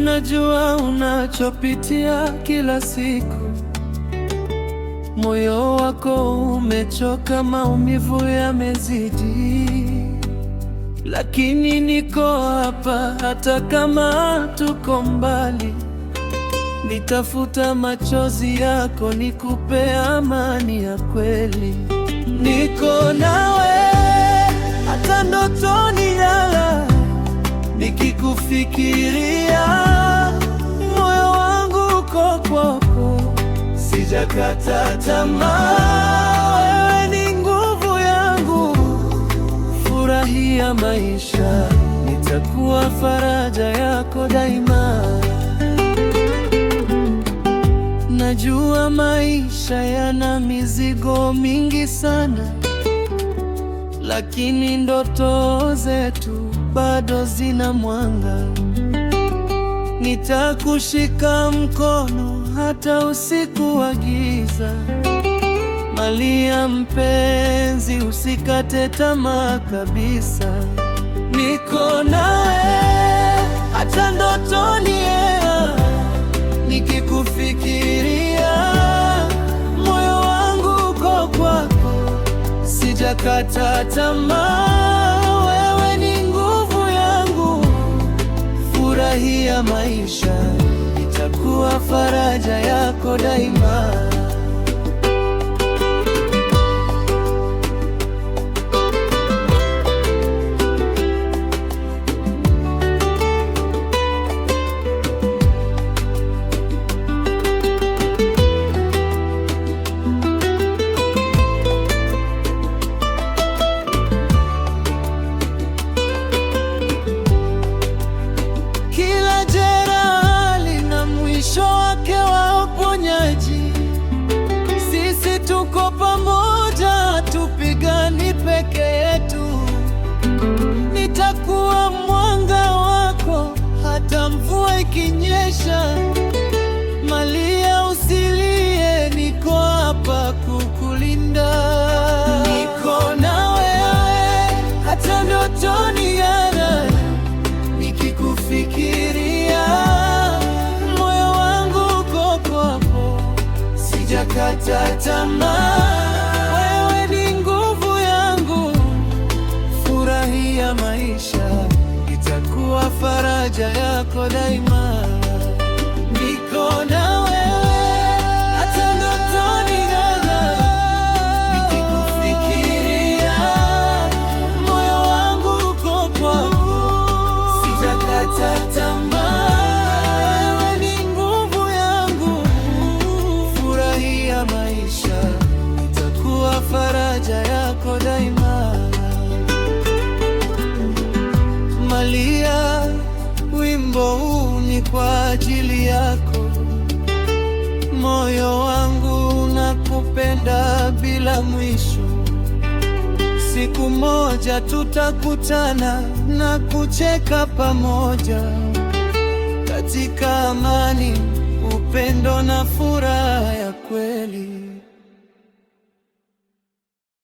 najua unachopitia kila siku. Moyo wako umechoka, maumivu yamezidi, lakini niko hapa hata kama tuko mbali. Nitafuta machozi yako, nikupe amani ya kweli. Niko nawe hata ndotoni lala, nikikufikiria moyo wangu uko kwako. Sijakata tamaa, wewe ni nguvu yangu. Furahia maisha, nitakuwa faraja yako daima. Najua maisha yana mizigo mingi sana, lakini ndoto zetu bado zina mwanga. Nitakushika mkono hata usiku wa giza. Malia mpenzi, usikate tamaa kabisa. Niko nawe hata ndotoni, nikikufikiria moyo wangu uko kwako. Sijakata tamaa, wewe ni nguvu yangu. Furahia maisha, itakuwa faraja yako daima. Sisi tuko pamoja, tupigani peke yetu. Nitakuwa mwanga wako hata mvua ikinyesha. Malia usilie, niko hapa kukulinda. Niko na wewe hata ndotoni yana, nikikufikiria moyo wangu uko kwako. Sijakata tamaa, wewe ni nguvu yangu. Furahia maisha, itakuwa faraja yako daima. Niko na wewe hata ndotoni lala, nikikufikiria moyo wangu uko kwako. Sijakata tamaa, wewe ni nguvu yangu. Furahia maisha, itakuwa faraja yako daima. Malia, wimbo huu ni kwa ajili yako. Moyo wangu unakupenda bila mwisho. Siku moja tutakutana na kucheka pamoja, katika amani, upendo na furaha ya kweli.